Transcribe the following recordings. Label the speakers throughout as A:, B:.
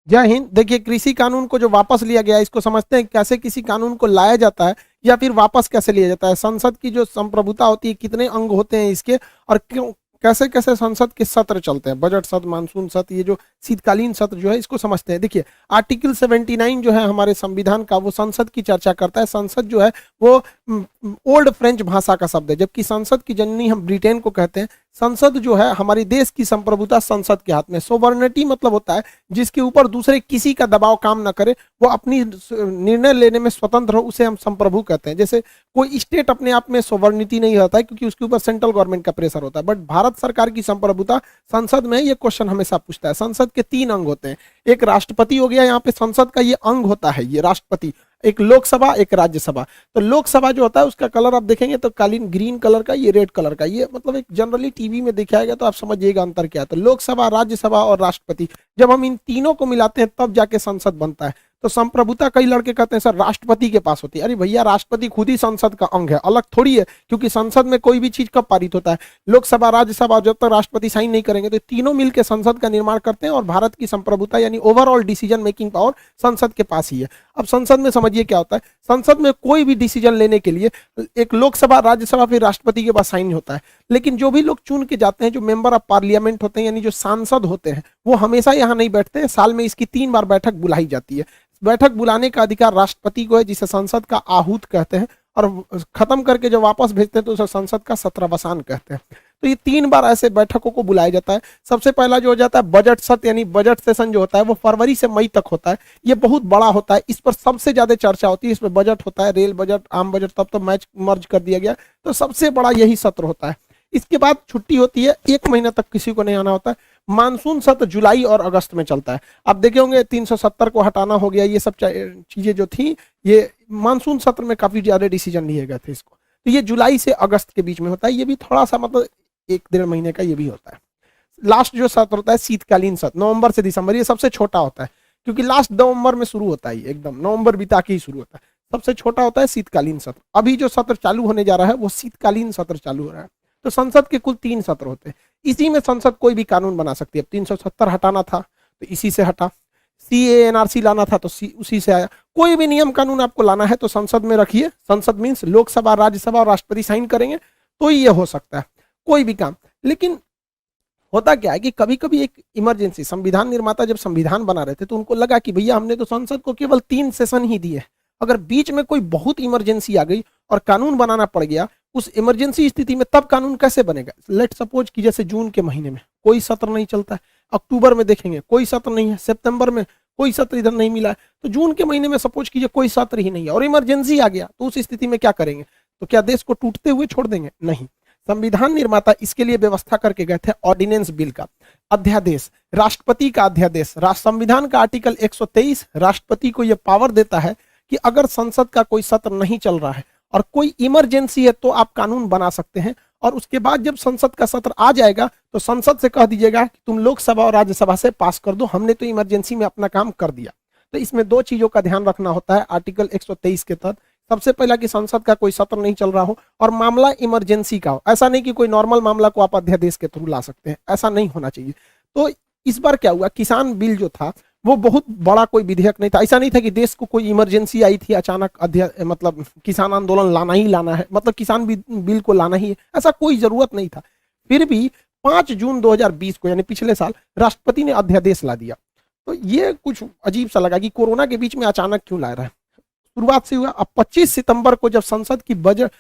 A: जय हिंद। देखिए, कृषि कानून को जो वापस लिया गया है, इसको समझते हैं कैसे किसी कानून को लाया जाता है या फिर वापस कैसे लिया जाता है। संसद की जो संप्रभुता होती है, कितने अंग होते हैं इसके, और क्यों कैसे कैसे संसद के सत्र चलते हैं, बजट सत्र, मानसून सत्र, ये जो शीतकालीन सत्र जो है, इसको समझते हैं। देखिए, आर्टिकल 79 जो है हमारे संविधान का, वो संसद की चर्चा करता है। संसद जो है वो ओल्ड फ्रेंच भाषा का शब्द है, जबकि संसद की जननी हम ब्रिटेन को कहते हैं। संसद जो है हमारे देश की संप्रभुता संसद के हाथ में। सोवर्निटी मतलब होता है जिसके ऊपर दूसरे किसी का दबाव काम ना करे, वो अपनी निर्णय लेने में स्वतंत्र हो, उसे हम संप्रभु कहते हैं। जैसे कोई स्टेट अपने आप में सोवर्निटी नहीं होता है, क्योंकि उसके ऊपर सेंट्रल गवर्नमेंट का प्रेशर होता है। बट भारत सरकार की संप्रभुता संसद में, ये क्वेश्चन हमेशा पूछता है। संसद के 3 अंग होते हैं। एक राष्ट्रपति हो गया, यहाँ पे संसद का ये अंग होता है, ये राष्ट्रपति। एक लोकसभा, एक राज्यसभा। तो लोकसभा जो होता है उसका कलर आप देखेंगे तो कालीन ग्रीन कलर का, ये रेड कलर का, ये मतलब एक जनरली टीवी में दिखाया गया, तो आप समझिएगा अंतर क्या है। तो लोकसभा, राज्यसभा और राष्ट्रपति, जब हम इन तीनों को मिलाते हैं तब जाके संसद बनता है। तो संप्रभुता कई लड़के कहते हैं सर राष्ट्रपति के पास होती है। अरे भैया, राष्ट्रपति खुद ही संसद का अंग है, अलग थोड़ी है। क्योंकि संसद में कोई भी चीज कब पारित होता है, लोकसभा, राज्यसभा, जब तक राष्ट्रपति साइन नहीं करेंगे। तो तीनों मिलकर संसद का निर्माण करते हैं और भारत की संप्रभुता यानी ओवरऑल डिसीजन मेकिंग पावर संसद के पास ही है। अब संसद में समझिए क्या होता है। संसद में कोई भी डिसीजन लेने के लिए एक लोकसभा, राज्यसभा, फिर राष्ट्रपति के पास साइन होता है। लेकिन जो भी लोग चुन के जाते हैं, जो मेंबर ऑफ पार्लियामेंट होते हैं यानी जो सांसद होते हैं, वो हमेशा यहाँ नहीं बैठते हैं। साल में इसकी 3 बार बैठक बुलाई जाती है। बैठक बुलाने का अधिकार राष्ट्रपति को है, जिसे संसद का आहूत कहते हैं। और खत्म करके जब वापस भेजते हैं तो उसे संसद का सत्रावसान कहते हैं। तो ये 3 बार ऐसे बैठकों को बुलाया जाता है। सबसे पहला जो हो जाता है बजट सत्र, यानी बजट सेशन जो होता है वो फरवरी से मई तक होता है। ये बहुत बड़ा होता है, इस पर सबसे ज्यादा चर्चा होती है। इसमें बजट होता है, रेल बजट, आम बजट, तब तो मैच मर्ज कर दिया गया। तो सबसे बड़ा यही सत्र होता है। इसके बाद छुट्टी होती है, 1 महीना तक किसी को नहीं आना होता है। मानसून सत्र जुलाई और अगस्त में चलता है। आप देखे होंगे 370 को हटाना हो गया, ये सब चीजें जो थी, ये मानसून सत्र में काफी ज्यादा डिसीजन लिए गए थे इसको। तो ये जुलाई से अगस्त के बीच में होता है। ये भी थोड़ा सा मतलब 1-1.5 महीने का ये भी होता है। लास्ट जो सत्र होता है शीतकालीन सत्र, नवंबर से दिसंबर, ये सबसे छोटा होता है। क्योंकि लास्ट नवंबर में शुरू होता है, एकदम नवंबर बिता के ही शुरू होता है। सबसे छोटा होता है शीतकालीन सत्र। अभी जो सत्र चालू होने जा रहा है वो शीतकालीन सत्र चालू हो रहा है। तो संसद के कुल 3 सत्र होते हैं। इसी में संसद कोई भी कानून बना सकती है। 370 हटाना था तो इसी से हटा, CANRC लाना था तो उसी से आया। कोई भी नियम कानून आपको लाना है तो संसद में रखिए। संसद मीन्स लोकसभा, राज्यसभा और राष्ट्रपति साइन करेंगे तो ये हो सकता है कोई भी काम। लेकिन होता क्या है कि कभी कभी एक इमरजेंसी, संविधान निर्माता जब संविधान बना रहे थे तो उनको लगा कि भैया हमने तो संसद को केवल 3 सेशन ही दिए, अगर बीच में कोई बहुत इमरजेंसी आ गई और कानून बनाना पड़ गया, उस इमरजेंसी स्थिति में तब कानून कैसे बनेगा। लेट सपोज कि जैसे जून के महीने में कोई सत्र नहीं चलता है, अक्टूबर में देखेंगे कोई सत्र नहीं है, सितंबर में कोई सत्र इधर नहीं मिला है, तो जून के महीने में सपोज कीजिए कोई सत्र ही नहीं है और इमरजेंसी आ गया, तो उस स्थिति में क्या करेंगे। तो क्या देश को टूटते हुए छोड़ देंगे? नहीं। संविधान निर्माता इसके लिए व्यवस्था करके गए थे ऑर्डिनेंस बिल का, अध्यादेश, राष्ट्रपति का अध्यादेश। संविधान का आर्टिकल 123 राष्ट्रपति को यह पावर देता है कि अगर संसद का कोई सत्र नहीं चल रहा है और कोई इमरजेंसी है तो आप कानून बना सकते हैं। और उसके बाद जब संसद का सत्र आ जाएगा तो संसद से कह दीजिएगा कि तुम लोकसभा और राज्यसभा से पास कर दो, हमने तो इमरजेंसी में अपना काम कर दिया। तो इसमें 2 चीजों का ध्यान रखना होता है आर्टिकल 123 के तहत। सबसे पहला कि संसद का कोई सत्र नहीं चल रहा हो और मामला इमरजेंसी का हो। ऐसा नहीं कि कोई नॉर्मल मामला को आप अध्यादेश के थ्रू ला सकते हैं, ऐसा नहीं होना चाहिए। तो इस बार क्या हुआ, किसान बिल जो था वो बहुत बड़ा कोई विधेयक नहीं था। ऐसा नहीं था कि देश को कोई इमरजेंसी आई थी अचानक, मतलब किसान आंदोलन लाना ही लाना है, मतलब किसान बिल को लाना ही है, ऐसा कोई जरूरत नहीं था। फिर भी 5 जून 2020 को यानी पिछले साल राष्ट्रपति ने अध्यादेश ला दिया। तो ये कुछ अजीब सा लगा कि कोरोना के बीच में अचानक क्यों ला रहा है। शुरुआत से हुआ। अब 25 सितंबर को जब संसद की बजट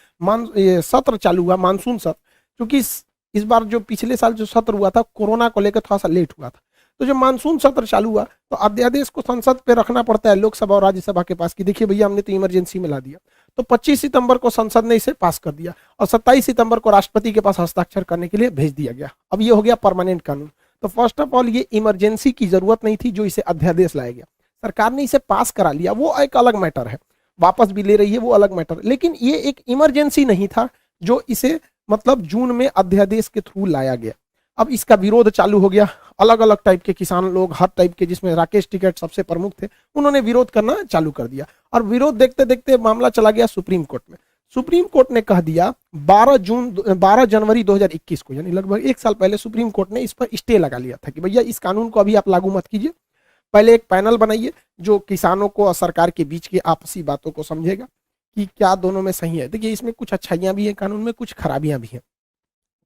A: सत्र चालू हुआ, मानसून सत्र, क्योंकि इस बार जो पिछले साल जो सत्र हुआ था कोरोना को लेकर थोड़ा सा लेट हुआ था, तो जब मानसून सत्र चालू हुआ तो अध्यादेश को संसद पे रखना पड़ता है लोकसभा और राज्यसभा के पास कि देखिए भैया हमने तो इमरजेंसी में ला दिया। तो 25 सितंबर को संसद ने इसे पास कर दिया और 27 सितंबर को राष्ट्रपति के पास हस्ताक्षर करने के लिए भेज दिया गया। अब ये हो गया परमानेंट कानून। तो फर्स्ट ऑफ ऑल ये इमरजेंसी की जरूरत नहीं थी जो इसे अध्यादेश लाया गया, सरकार ने इसे पास करा लिया, वो एक अलग मैटर है, वापस भी ले रही है वो अलग मैटर। लेकिन ये एक इमरजेंसी नहीं था जो इसे मतलब जून में अध्यादेश के थ्रू लाया गया। अब इसका विरोध चालू हो गया, अलग अलग टाइप के किसान लोग, हर टाइप के, जिसमें राकेश टिकैत सबसे प्रमुख थे, उन्होंने विरोध करना चालू कर दिया। और विरोध देखते देखते मामला चला गया सुप्रीम कोर्ट में। सुप्रीम कोर्ट ने कह दिया 12 जनवरी 2021 को, यानी लगभग 1 साल पहले सुप्रीम कोर्ट ने इस पर स्टे लगा लिया था कि भैया इस कानून को अभी आप लागू मत कीजिए, पहले एक पैनल बनाइए जो किसानों को और सरकार के बीच की आपसी बातों को समझेगा कि क्या दोनों में सही है। देखिए इसमें कुछ अच्छाइयां भी हैं कानून में, कुछ खराबियां भी हैं।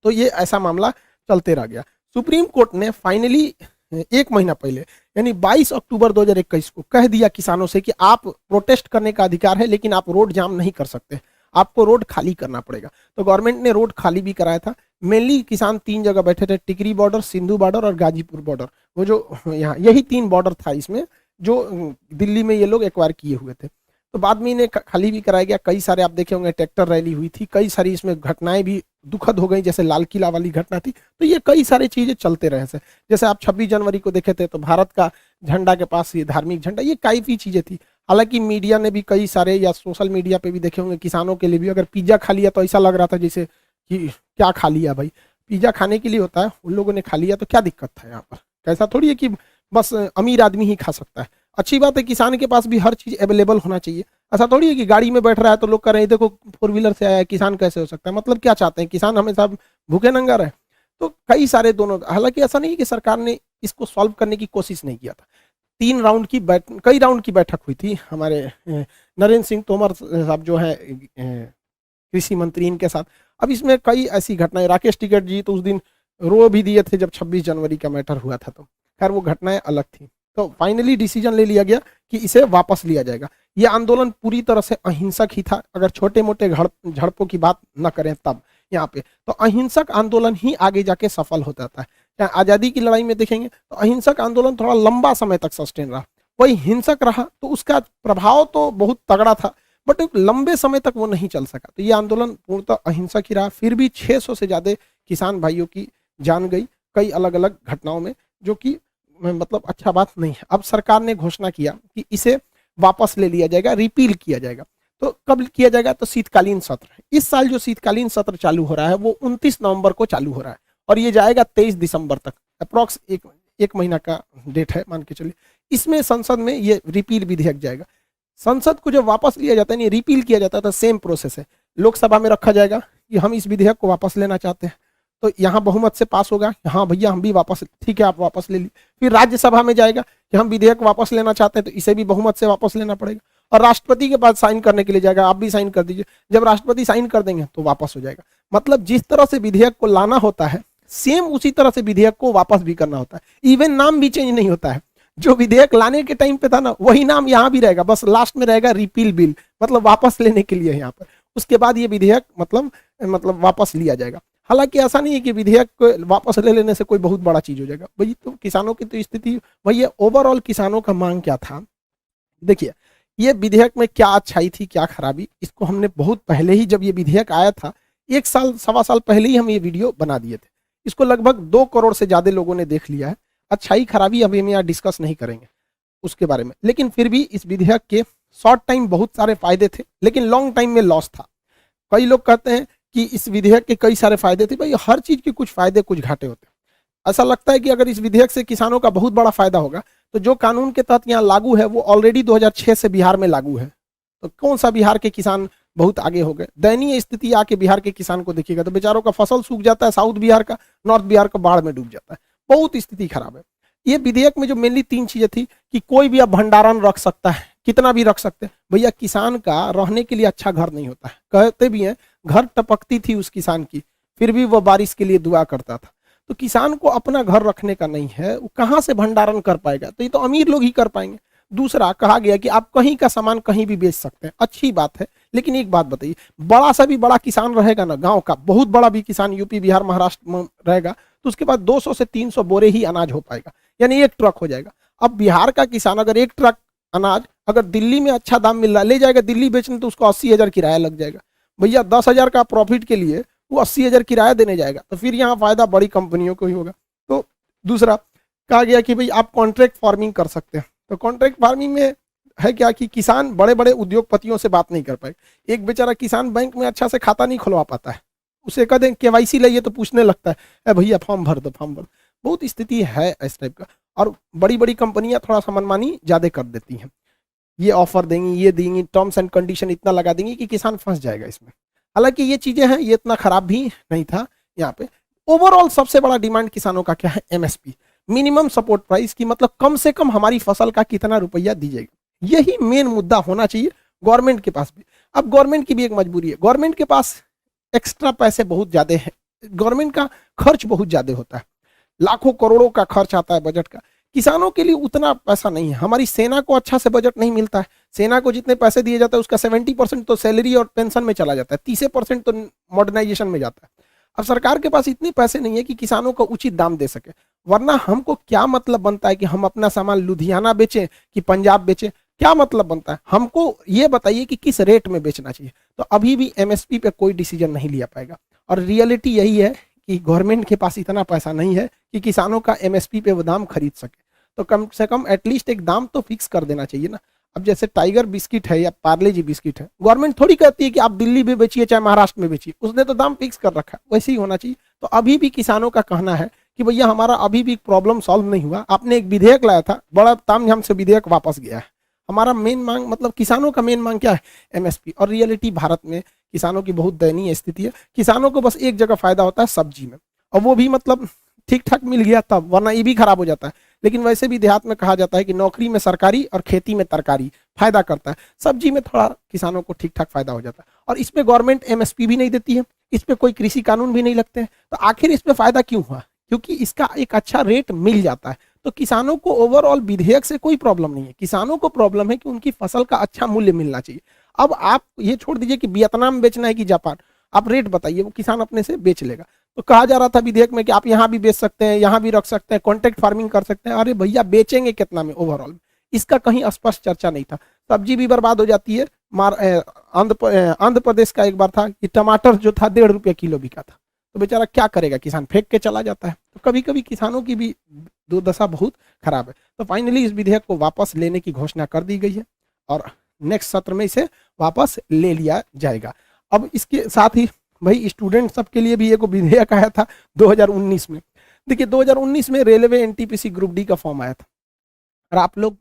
A: तो ये ऐसा मामला चलते रह गया। सुप्रीम कोर्ट ने फाइनली एक महीना पहले यानी 22 अक्टूबर 2021 को कह दिया किसानों से कि आप प्रोटेस्ट करने का अधिकार है, लेकिन आप रोड जाम नहीं कर सकते, आपको रोड खाली करना पड़ेगा। तो गवर्नमेंट ने रोड खाली भी कराया था। मेनली किसान 3 जगह बैठे थे, टिकरी बॉर्डर, सिंधु बॉर्डर और गाजीपुर बॉर्डर। वो जो यहाँ यही 3 बॉर्डर था इसमें, जो दिल्ली में ये लोग एक्वायर किए हुए थे। तो बाद में इन्हें खाली भी कराया गया। कई सारे आप देखे होंगे ट्रैक्टर रैली हुई थी, कई सारी इसमें घटनाएं भी दुखद हो गई, जैसे लाल किला वाली घटना थी। तो ये कई सारी चीजें चलते रहे से, जैसे आप 26 जनवरी को देखे थे तो भारत का झंडा के पास ये धार्मिक झंडा, ये काफी चीजें थी। हालांकि मीडिया ने भी कई सारे, या सोशल मीडिया पे भी देखे होंगे, किसानों के लिए भी अगर पिज्जा खा लिया तो ऐसा लग रहा था जैसे कि क्या खा लिया भाई, पिज्जा खाने के लिए होता है, उन लोगों ने खा लिया तो क्या दिक्कत था यहाँ पर। कैसा थोड़ी है कि बस अमीर आदमी ही खा सकता है। अच्छी बात है किसान के पास भी हर चीज अवेलेबल होना चाहिए। ऐसा थोड़ी है कि गाड़ी में बैठ रहा है तो लोग कह रहे हैं देखो 4 व्हीलर से आया है, किसान कैसे हो सकता है। मतलब क्या चाहते हैं, किसान हमेशा भूखे नंगा रहे। तो कई सारे दोनों, हालांकि ऐसा नहीं है कि सरकार ने इसको सॉल्व करने की कोशिश नहीं किया था। 3 राउंड की कई राउंड की बैठक हुई थी हमारे नरेंद्र सिंह तोमर साहब जो है कृषि मंत्री, इनके साथ। अब इसमें कई ऐसी घटनाएं, राकेश टिकैत जी तो उस दिन रो भी दिए थे जब 26 जनवरी का मैटर हुआ था, तो खैर वो घटनाएं अलग थी। तो फाइनली डिसीजन ले लिया गया कि इसे वापस लिया जाएगा। ये आंदोलन पूरी तरह से अहिंसक ही था, अगर छोटे मोटे झड़पों की बात न करें तब यहाँ पे। तो अहिंसक आंदोलन ही आगे जाके सफल हो जाता है। चाहे आज़ादी की लड़ाई में देखेंगे तो अहिंसक आंदोलन थोड़ा लंबा समय तक सस्टेन रहा, वही हिंसक रहा तो उसका प्रभाव तो बहुत तगड़ा था, बट एक लंबे समय तक वो नहीं चल सका। तो ये आंदोलन पूर्णतः अहिंसक ही रहा। फिर भी 600 से ज्यादा किसान भाइयों की जान गई कई अलग अलग घटनाओं में, जो कि मतलब अच्छा बात नहीं है। अब सरकार ने घोषणा किया कि इसे वापस ले लिया जाएगा, रिपील किया जाएगा। तो कब किया जाएगा, तो शीतकालीन सत्र। इस साल जो शीतकालीन सत्र चालू हो रहा है वो 29 नवंबर को चालू हो रहा है और ये जाएगा 23 दिसंबर तक। अप्रॉक्स एक महीना का डेट है मान के चलिए। इसमें संसद में ये रिपील विधेयक जाएगा। संसद को जब वापस लिया जाता है, नहीं रिपील किया जाता है, तो सेम प्रोसेस है। लोकसभा में रखा जाएगा कि हम इस विधेयक को वापस लेना चाहते हैं, तो यहाँ बहुमत से पास होगा, हाँ भैया हम भी वापस, ठीक है आप वापस ले लीजिए। फिर राज्यसभा में जाएगा कि हम विधेयक वापस लेना चाहते हैं, तो इसे भी बहुमत से वापस लेना पड़ेगा। और राष्ट्रपति के पास साइन करने के लिए जाएगा, आप भी साइन कर दीजिए। जब राष्ट्रपति साइन कर देंगे तो वापस हो जाएगा। मतलब जिस तरह से विधेयक को लाना होता है, सेम उसी तरह से विधेयक को वापस भी करना होता है। इवन नाम भी चेंज नहीं होता है। जो विधेयक लाने के टाइम पे था ना, वही नाम यहाँ भी रहेगा, बस लास्ट में रहेगा रिपील बिल, मतलब वापस लेने के लिए यहाँ पर। उसके बाद ये विधेयक मतलब वापस लिया जाएगा। हालांकि ऐसा नहीं है कि विधेयक को वापस ले लेने से कोई बहुत बड़ा चीज हो जाएगा भाई। तो किसानों की तो स्थिति वही है। ओवरऑल किसानों का मांग क्या था, देखिए ये विधेयक में क्या अच्छाई थी क्या खराबी, इसको हमने बहुत पहले ही, जब ये विधेयक आया था 1 साल 1.25 साल पहले ही हम ये वीडियो बना दिए थे। इसको लगभग 2 करोड़ से ज्यादा लोगों ने देख लिया है। अच्छाई खराबी अभी हम यहाँ डिस्कस नहीं करेंगे उसके बारे में, लेकिन फिर भी इस विधेयक के शॉर्ट टाइम बहुत सारे फायदे थे, लेकिन लॉन्ग टाइम में लॉस था। कई लोग कहते हैं कि इस विधेयक के कई सारे फायदे थे, भाई हर चीज के कुछ फायदे कुछ घाटे होते हैं। ऐसा लगता है कि अगर इस विधेयक से किसानों का बहुत बड़ा फायदा होगा, तो जो कानून के तहत यहाँ लागू है वो ऑलरेडी 2006 से बिहार में लागू है। तो कौन सा बिहार के किसान बहुत आगे हो गए। दयनीय स्थिति आके बिहार के किसान को देखिएगा तो बेचारों का फसल सूख जाता है, साउथ बिहार का, नॉर्थ बिहार का बाढ़ में डूब जाता है, बहुत स्थिति खराब है। ये विधेयक में जो मेनली 3 चीजें थी कि कोई भी अब भंडारण रख सकता है, कितना भी रख सकते हैं। भैया किसान का रहने के लिए अच्छा घर नहीं होता है, कहते भी हैं घर टपकती थी उस किसान की, फिर भी वो बारिश के लिए दुआ करता था। तो किसान को अपना घर रखने का नहीं है, वो कहाँ से भंडारण कर पाएगा, तो ये तो अमीर लोग ही कर पाएंगे। दूसरा कहा गया कि आप कहीं का सामान कहीं भी बेच सकते हैं, अच्छी बात है, लेकिन एक बात बताइए, बड़ा सा भी बड़ा किसान रहेगा ना, गांव का बहुत बड़ा भी किसान यूपी बिहार महाराष्ट्र में रहेगा, तो उसके पास 200 से 300 बोरे ही अनाज हो पाएगा, यानी 1 ट्रक हो जाएगा। अब बिहार का किसान अगर 1 ट्रक अनाज अगर दिल्ली में अच्छा दाम मिल रहा है ले जाएगा दिल्ली बेचने, तो उसको 80,000 किराया लग जाएगा। भैया 10,000 का प्रॉफिट के लिए वो 80,000 किराया देने जाएगा, तो फिर यहाँ फायदा बड़ी कंपनियों को ही होगा। तो दूसरा कहा गया कि भाई आप कॉन्ट्रैक्ट फार्मिंग कर सकते हैं। तो कॉन्ट्रैक्ट फार्मिंग में है क्या कि किसान बड़े बड़े उद्योगपतियों से बात नहीं कर पाए। एक बेचारा किसान बैंक में अच्छा से खाता नहीं खुलवा पाता है, उसे कह दें केवाईसी लाइए तो पूछने लगता है भैया फॉर्म भर दो, फॉर्म भर। बहुत स्थिति है इस टाइप का, और बड़ी बड़ी कंपनियां थोड़ा सा मनमानी ज्यादा कर देती हैं, ये ऑफर देंगी, ये देंगी, टर्म्स एंड कंडीशन इतना लगा देंगी कि किसान फंस जाएगा इसमें। हालांकि ये चीजें हैं, ये इतना खराब भी नहीं था यहाँ पे। ओवरऑल सबसे बड़ा डिमांड किसानों का क्या है, एमएसपी, मिनिमम सपोर्ट प्राइस की मतलब कम से कम हमारी फसल का कितना रुपया दीजिएगा, यही मेन मुद्दा होना चाहिए गवर्नमेंट के पास भी। अब गवर्नमेंट की भी एक मजबूरी है, गवर्नमेंट के पास एक्स्ट्रा पैसे बहुत ज्यादा हैं, गवर्नमेंट का खर्च बहुत ज्यादा होता है, लाखों करोड़ों का खर्च आता है बजट का, किसानों के लिए उतना पैसा नहीं है। हमारी सेना को अच्छा से बजट नहीं मिलता है, सेना को जितने पैसे दिए जाते हैं उसका 70% तो सैलरी और पेंशन में चला जाता है, 30% तो मॉडर्नाइजेशन में जाता है। अब सरकार के पास इतने पैसे नहीं है कि किसानों को उचित दाम दे सके, वरना हमको क्या मतलब बनता है कि हम अपना सामान लुधियाना बेचें कि पंजाब बेचें, क्या मतलब बनता है? हमको ये बताइए कि किस रेट में बेचना चाहिए। तो अभी भी एमएसपी पे कोई डिसीजन नहीं लिया पाएगा, और रियलिटी यही है कि गवर्नमेंट के पास इतना पैसा नहीं है कि किसानों का एमएसपी पे वो दाम खरीद सके। तो कम से कम एटलीस्ट एक दाम तो फिक्स कर देना चाहिए ना। अब जैसे टाइगर बिस्किट है या पार्ले जी बिस्किट है, गवर्नमेंट थोड़ी कहती है कि आप दिल्ली में बेचिए चाहे महाराष्ट्र में बेचिए, उसने तो दाम फिक्स कर रखा है, वैसे ही होना चाहिए। तो अभी भी किसानों का कहना है कि भैया हमारा अभी भी प्रॉब्लम सॉल्व नहीं हुआ, आपने एक विधेयक लाया था, बड़ा तामझाम से विधेयक वापस गया है। हमारा मेन मांग मतलब किसानों का मेन मांग क्या है? एमएसपी। और रियलिटी भारत में किसानों की बहुत दयनीय स्थिति है, किसानों को बस एक जगह फायदा होता है सब्जी में, और वो भी मतलब ठीक ठाक मिल गया तब, वरना ये भी खराब हो जाता है। लेकिन वैसे भी देहात में कहा जाता है कि नौकरी में सरकारी और खेती में तरकारी फायदा करता है, सब्जी में थोड़ा किसानों को ठीक ठाक फायदा हो जाता है। और इसमें गवर्नमेंट एमएसपी भी नहीं देती है, इस पे कोई कृषि कानून भी नहीं लगते हैं, तो आखिर इस पे फायदा क्यों हुआ? क्योंकि इसका एक अच्छा रेट मिल जाता है। तो किसानों को ओवरऑल विधेयक से कोई प्रॉब्लम नहीं है, किसानों को प्रॉब्लम है कि उनकी फसल का अच्छा मूल्य मिलना चाहिए। अब आप ये छोड़ दीजिए कि वियतनाम में बेचना है कि जापान, आप रेट बताइए, वो किसान अपने से बेच लेगा। तो कहा जा रहा था विधेयक में कि आप यहाँ भी बेच सकते हैं, यहाँ भी रख सकते हैं, कॉन्ट्रैक्ट फार्मिंग कर सकते हैं। अरे भैया बेचेंगे कितना में ओवरऑल? इसका कहीं स्पष्ट चर्चा नहीं था। सब्जी भी बर्बाद हो जाती है। आंध्र प्रदेश का एक बार था कि टमाटर जो था 1.5 रुपया किलो बिका था, तो बेचारा क्या करेगा, किसान फेंक के चला जाता है। तो कभी कभी किसानों की भी दुर्दशा बहुत खराब है। तो फाइनली इस विधेयक को वापस लेने की घोषणा कर दी गई है और नेक्स्ट सत्र में इसे वापस ले लिया जाएगा। अब इसके साथ ही भाई स्टूडेंट सब के लिए भी एक विधेयक आया था 2019 में। देखिए 2019 में रेलवे एनटीपीसी ग्रुप डी का फॉर्म आया था, और आप लोग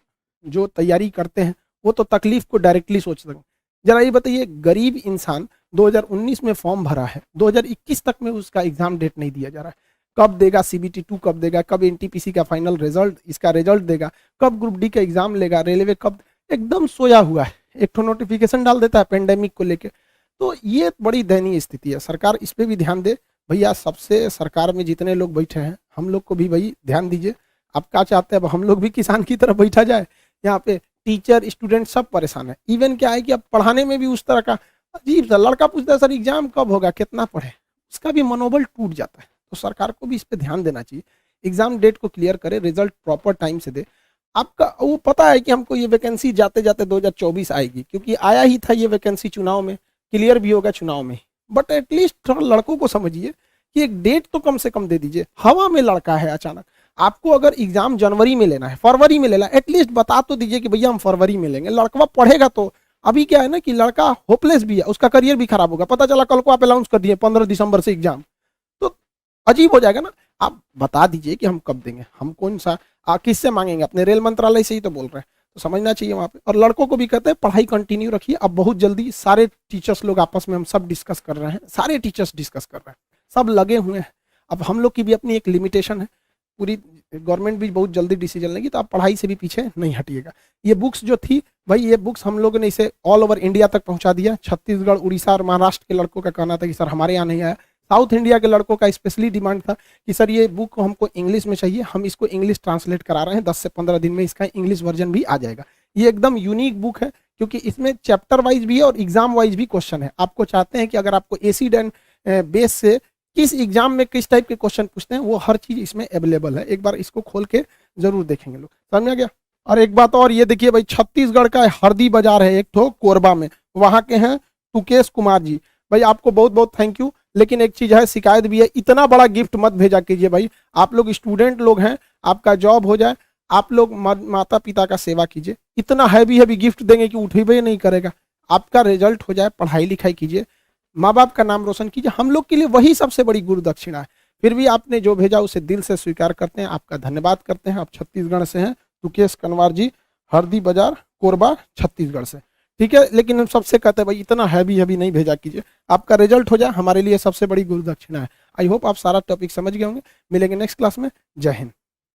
A: जो तैयारी करते हैं वो तो तकलीफ को डायरेक्टली सोच सकते हैं। जरा ये बताइए, गरीब इंसान 2019 में फॉर्म भरा है, 2021 तक में उसका एग्जाम डेट नहीं दिया जा रहा है। कब देगा सीबीटी 2, कब देगा, कब एनटीपीसी का फाइनल रिजल्ट, इसका रिजल्ट देगा, कब ग्रुप डी का एग्जाम लेगा, रेलवे कब, एकदम सोया हुआ है। एक तो नोटिफिकेशन डाल देता है पेंडेमिक को लेके। तो ये बड़ी दयनीय स्थिति है, सरकार इस पे भी ध्यान दे भैया। सबसे सरकार में जितने लोग बैठे हैं हम लोग को भी भाई ध्यान दीजिए। आप क्या चाहते हैं, अब हम लोग भी किसान की तरफ बैठा जाए? यहाँ पे टीचर स्टूडेंट सब परेशान है। इवन क्या है कि अब पढ़ाने में भी उस तरह का अजीब सा, लड़का पूछता है सर एग्जाम कब होगा, कितना पढ़े, उसका भी मनोबल टूट जाता है। तो सरकार को भी इस पे ध्यान देना चाहिए, एग्जाम डेट को क्लियर करे, रिजल्ट प्रॉपर टाइम से दे। आपका वो पता है कि हमको ये वैकेंसी जाते जाते 2024 आएगी, क्योंकि आया ही था ये वैकेंसी चुनाव में, क्लियर भी होगा चुनाव में। बट एटलीस्ट थोड़ा लड़कों को समझिए कि एक डेट तो कम से कम दे दीजिए। हवा में लड़का है अचानक, आपको अगर एग्जाम जनवरी में लेना है, फरवरी में लेना है, एटलीस्ट बता तो दीजिए कि भैया हम फरवरी में लेंगे। लड़का पढ़ेगा तो। अभी क्या है ना कि लड़का होपलेस भी है, उसका करियर भी खराब होगा। पता चला कल को आप अनाउंस कर दिए 15 दिसंबर से एग्जाम, तो अजीब हो जाएगा ना। आप बता दीजिए कि हम कब देंगे, हम कौन सा किससे मांगेंगे, अपने रेल मंत्रालय से ही तो बोल रहे हैं, तो समझना चाहिए वहाँ पे। और लड़कों को भी कहते हैं पढ़ाई कंटिन्यू रखिए। अब बहुत जल्दी सारे टीचर्स लोग आपस में हम सब डिस्कस कर रहे हैं, सारे टीचर्स डिस्कस कर रहे हैं, सब लगे हुए हैं। अब हम लोग की भी अपनी एक लिमिटेशन है, पूरी गवर्नमेंट भी बहुत जल्दी डिसीजन लेगी, तो आप पढ़ाई से भी पीछे नहीं हटिएगा। ये बुक्स जो थी भाई, ये बुक्स हम लोगों ने इसे ऑल ओवर इंडिया तक पहुंचा दिया। छत्तीसगढ़, उड़ीसा और महाराष्ट्र के लड़कों का कहना था कि सर हमारे यहाँ नहीं आया। साउथ इंडिया के लड़कों का स्पेशली डिमांड था कि सर ये बुक हमको इंग्लिश में चाहिए, हम इसको इंग्लिश ट्रांसलेट करा रहे हैं, 10 से 15 दिन में इसका इंग्लिश वर्जन भी आ जाएगा। ये एकदम यूनिक बुक है, क्योंकि इसमें चैप्टर वाइज भी है और एग्जाम वाइज भी क्वेश्चन है। आपको चाहते हैं कि अगर आपको एसिड एंड बेस से किस एग्जाम में किस टाइप के क्वेश्चन पूछते हैं, वो हर चीज इसमें अवेलेबल है। एक बार इसको खोल के जरूर देखेंगे लोग, समझ आ गया। और एक बात और, ये देखिए भाई, छत्तीसगढ़ का हरदी बाजार है एक तो कोरबा में, वहां के हैं तुकेश कुमार जी, भाई आपको बहुत बहुत थैंक यू। लेकिन एक चीज है, शिकायत भी है, इतना बड़ा गिफ्ट मत भेजा कीजिए भाई। आप लोग स्टूडेंट लोग हैं, आपका जॉब हो जाए, आप लोग माता पिता का सेवा कीजिए। इतना हैवी हैवी गिफ्ट देंगे कि उठेबे नहीं करेगा। आपका रिजल्ट हो जाए, पढ़ाई लिखाई कीजिए, माँ बाप का नाम रोशन कीजिए, हम लोग के लिए वही सबसे बड़ी गुरु दक्षिणा है। फिर भी आपने जो भेजा उसे दिल से स्वीकार करते हैं, आपका धन्यवाद करते हैं। आप छत्तीसगढ़ से हैं, तुकेश कनवार जी, हरदी बाजार कोरबा छत्तीसगढ़ से, ठीक है। लेकिन हम सबसे कहते हैं भाई इतना हैवी हैवी नहीं भेजा कीजिए, आपका रिजल्ट हो जाए, हमारे लिए सबसे बड़ी गुरु दक्षिणा है। आई होप आप सारा टॉपिक समझ गए होंगे। मिलेंगे नेक्स्ट क्लास में। जय हिंद।